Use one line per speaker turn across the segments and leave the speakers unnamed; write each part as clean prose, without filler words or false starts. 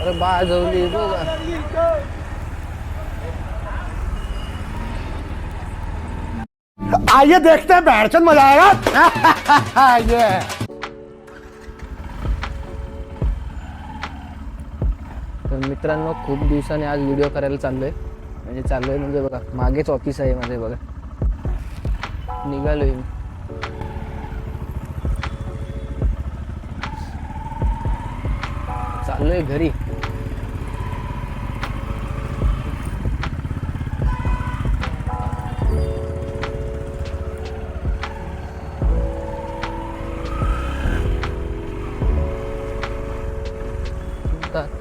अरे बाजवली बघा.
आइए देखते हैं बैठचंद मजा आएगा. ये
तर मित्रांनो खूप दिवसांनी आज व्हिडिओ करायला चाललोय. म्हणजे बघा मागेच ऑफिस आहे माझे बघा. निघालोय मी. चाललोय घरी.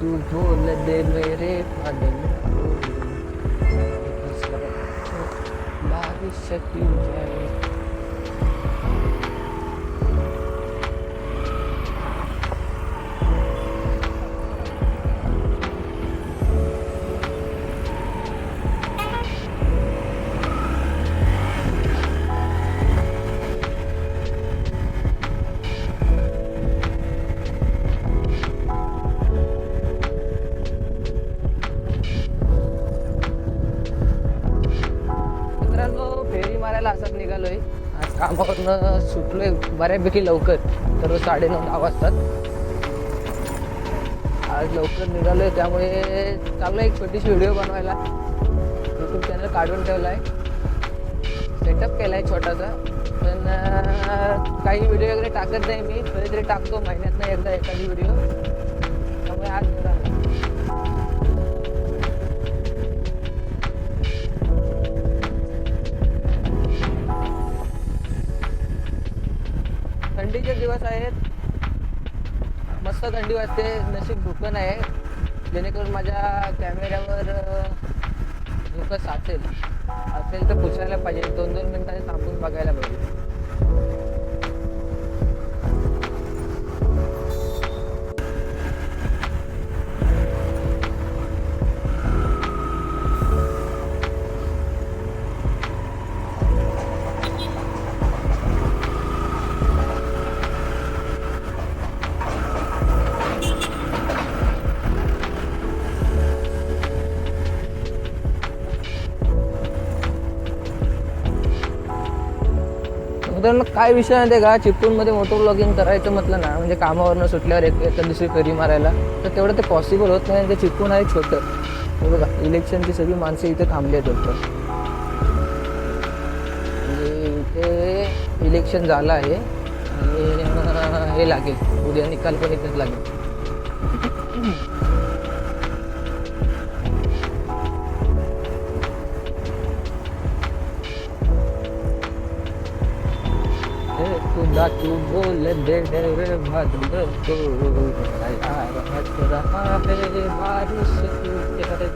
तू बोल दे मेरे बादल बारिश की जाए. फेरी मारायला असंच निघालोय. आज कामावरनं सुटलोय बऱ्यापैकी लवकर. तर 9:30-10 वाजतात. आज लवकर निघालोय त्यामुळे चाललो एक छोटीशी व्हिडिओ बनवायला. यूट्यूब चॅनल काढून ठेवला आहे. सेटअप केला आहे छोटासा. पण काही व्हिडिओ वगैरे टाकत नाही मी. कधीतरी टाकतो महिन्यातनं एकदा एखादी व्हिडिओ. त्यामुळे आज निघालो. थंडीचे दिवस आहेत. मस्त थंडी वाजते. नशीब धुकं आहे जेणेकरून माझ्या कॅमेऱ्यावर धुकं असेल तर पुसायला पाहिजे. 2-2 मिनिटांनी थांबून बघायला पाहिजे. तर काय विषय आहे ते का चिपळूणमध्ये मोटर ब्लॉगिंग करायचं म्हटलं ना म्हणजे कामावरनं सुटल्यावर एका दिवशी फेरी मारायला तर तेवढं ते पॉसिबल होत नाही. ते चिपळूण आहे छोटं. हे बघा इलेक्शनची सगळी माणसं इथे थांबली आहेत होतं. म्हणजे इथे इलेक्शन झालं आहे आणि हे लागेल उद्या निकाल पण इथेच लागेल. खुदा तू बोल दे रे बादल को यार हट रहा है बारिश की करे.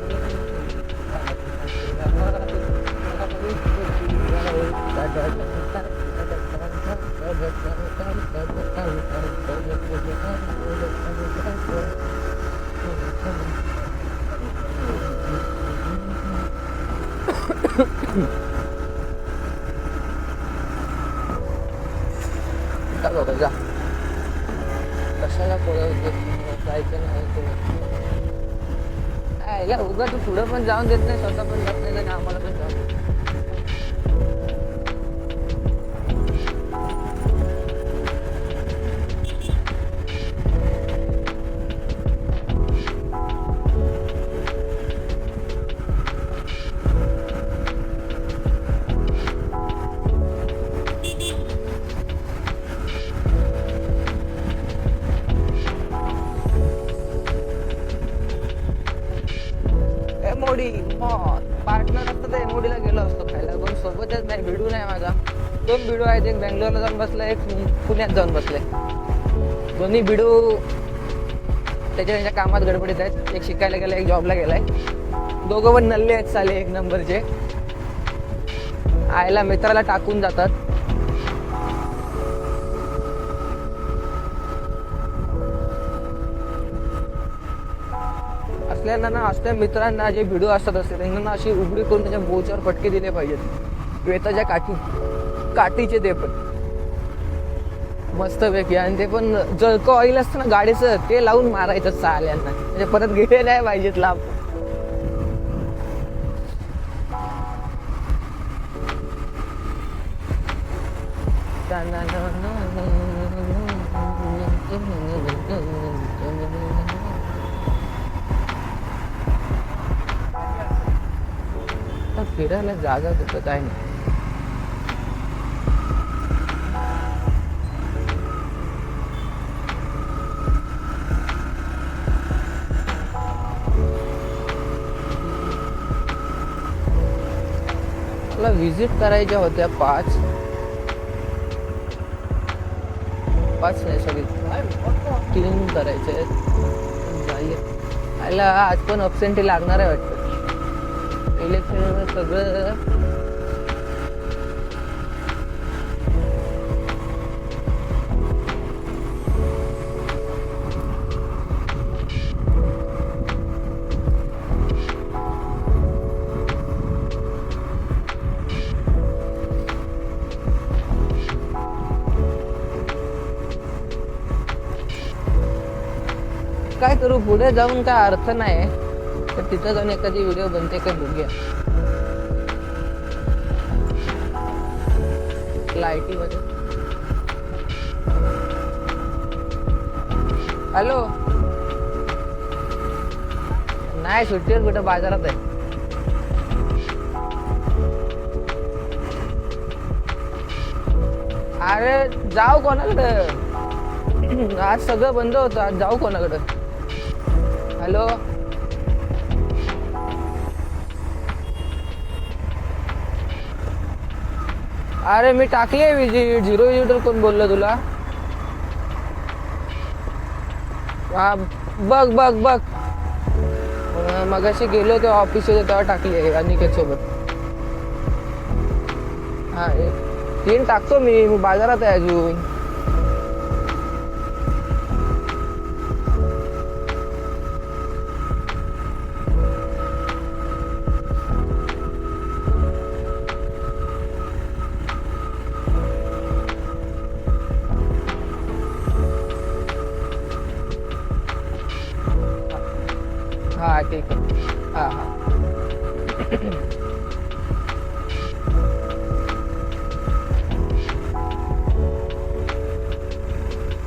जा कशाला जायचं नाही ते उगा तू पुढं पण जाऊन देत नाही स्वतः पण जात नाही आणि आम्हाला पण जाऊन. एमओडी पार्टनर असतं तर एमओडीला गेलो असतो खायला. पण सोबतच नाही. भिडू नाही माझा. 2 भिडू आहेत. एक बेंगलोरला जाऊन बसलाय एक पुण्यात जाऊन बसले. दोन्ही भिडू त्यांच्या कामात गडबडीत आहेत. एक शिकायला गेला एक जॉबला गेलाय. दोघं पण नल्ले आहेत साले एक नंबरचे. आयला मित्राला टाकून जातात. असल्यानं असल्या मित्रांना जे व्हिडिओ असतात त्यांना अशी उघडी करून त्याच्या बोचावर फटके दिले पाहिजेत. वेताच्या काठीचे ते पण मस्तपैकी. आणि ते पण जळकं ऑइल असतं ना गाडीचं, ते लावून मारायचं साल्यांना, म्हणजे परत गेले नाही पाहिजेत लांब. फिरायला जागा कुठं काय नाही. मला विजिट करायच्या होत्या 5 नाही, सॉरी 3 करायचे आहेत. आज पण अब्सेंटी लागणार आहे वाटतं. इलेक्शन सगळं काय करू, पुढे जाऊन काय अर्थ नाही. तर तिथं जाऊन एखादी व्हिडिओ बनते का बघूया. लाईटी मध्ये. हॅलो, नाही सुट्टीवर कुठं, बाजारात आहे. अरे जाऊ कोणाकडं, आज सगळं बंद होतं. आज जाऊ कोणाकडं. हॅलो, अरे मी टाकली आहे विजिट. 0 विजिटर कोण बोललं तुला? हा बघ बघ बघ, मगाशी गेलो तेव्हा ऑफिस तेव्हा टाकली आहे अनिकेत सोबत. हा 3 टाकतो मी बाजारात आहे अजून. हा ठीक आहे. हा हा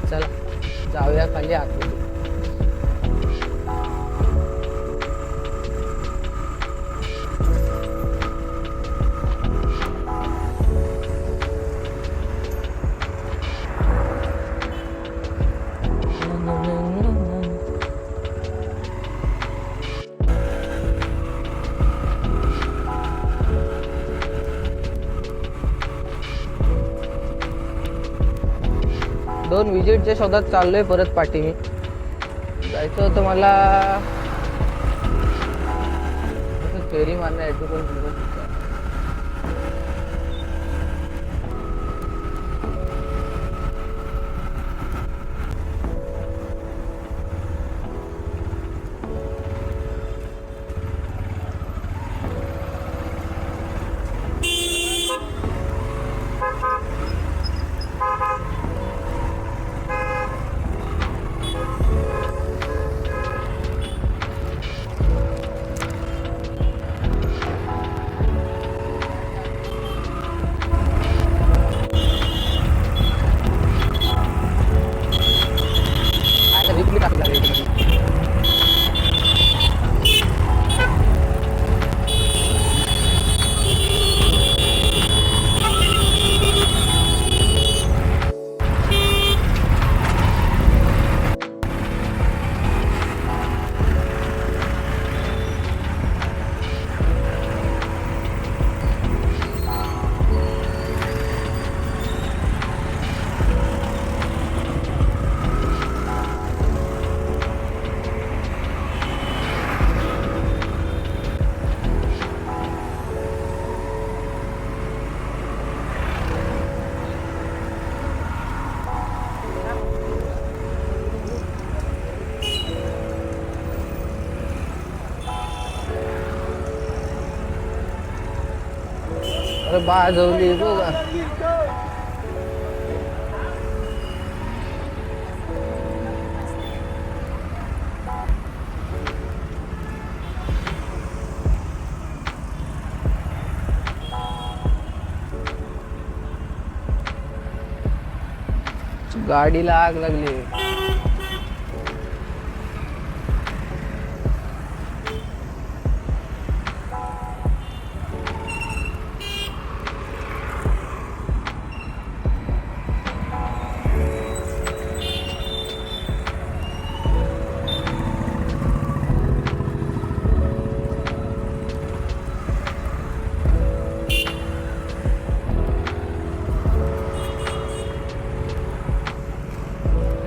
चला जाऊया खाली आतमध्ये. दोन विजिटच्या शोधात चाललोय परत पाठी. मी जायचं होतं मला फेरी मारण्या बाजवली बघा. गाडीला आग लागली.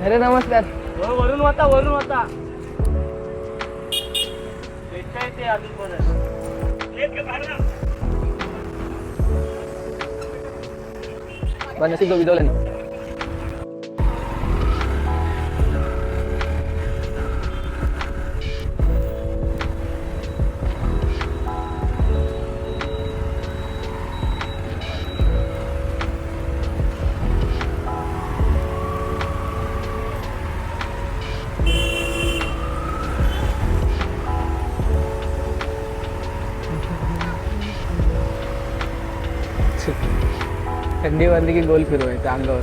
अरे नमस्कार.
वरून होता ते अजून
बनसी तो विदोला नाही. थंडी वाजली की गोल फिरवायचं अंगावर.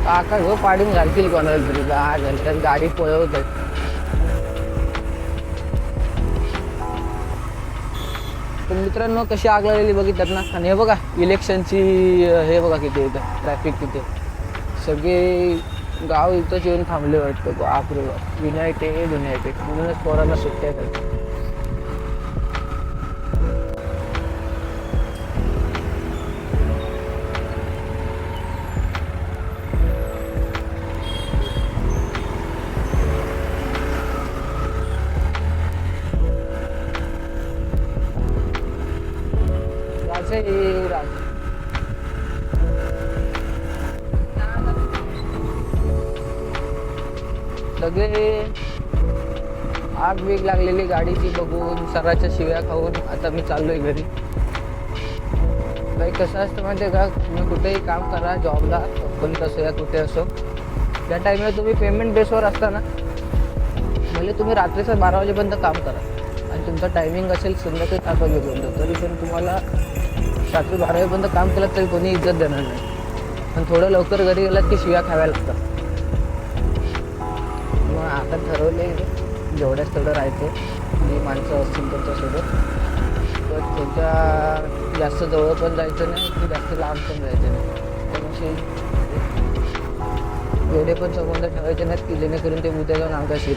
काका हो पाडून घालतील कोणाला तरी. घालतात गाडी पळवत आहेत. पण मित्रांनो कशी आग लागलेली बघितल्यात ना. आणि हे बघा इलेक्शनची हे बघा किती येतं ट्रॅफिक किती. सगळे गाव इथंच येऊन थांबले वाटतं. बापरे बाप. युनायटेड म्हणूनच पोरांना सुट्ट्या आहेत. सगळे आग वेग लागलेली गाडीची बघून सराच्या शिव्या खाऊन आता मी चाललोय घरी. काही कसं असतं माहिती आहे का, तुम्ही कुठेही काम करा जॉबला पण कसं या कुठे असो, त्या टाईमला तुम्ही पेमेंट बेसवर असता ना, भले तुम्ही रात्रीचं 12 वाजेपर्यंत काम करा आणि तुमचा टायमिंग असेल संध्याकाळी 7 वाजेपर्यंत, तरी पण तुम्हाला रात्री 12 वाजेपर्यंत काम केलं तरी कोणी इज्जत देणार नाही. पण थोडं लवकर घरी गेलात की शिव्या खाव्या लागतात. मग आता ठरवले जेवढ्याच तेवढं राहायचं. जी माणसं असतील त्यांच्यासोबत, पण त्यांच्या जास्त जवळ पण जायचं नाही की जास्त लांब पण जायचं नाही. त्यामुळे एवढे पण संबंध ठेवायचे नाहीत की जेणेकरून ते उद्या जाऊन अंगाशी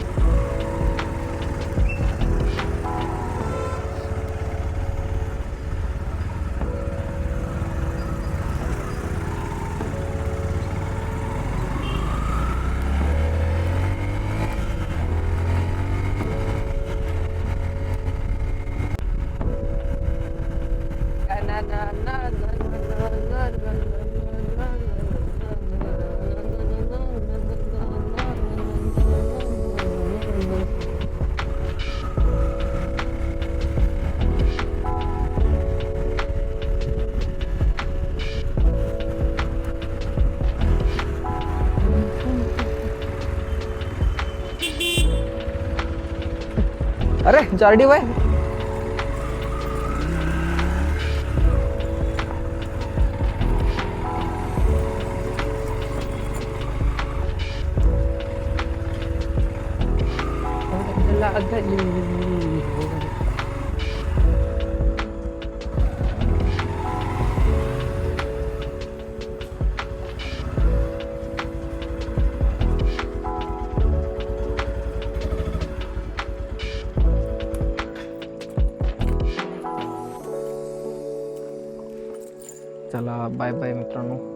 अरे जार्डी भाई चला बाय बाय मित्रांनो.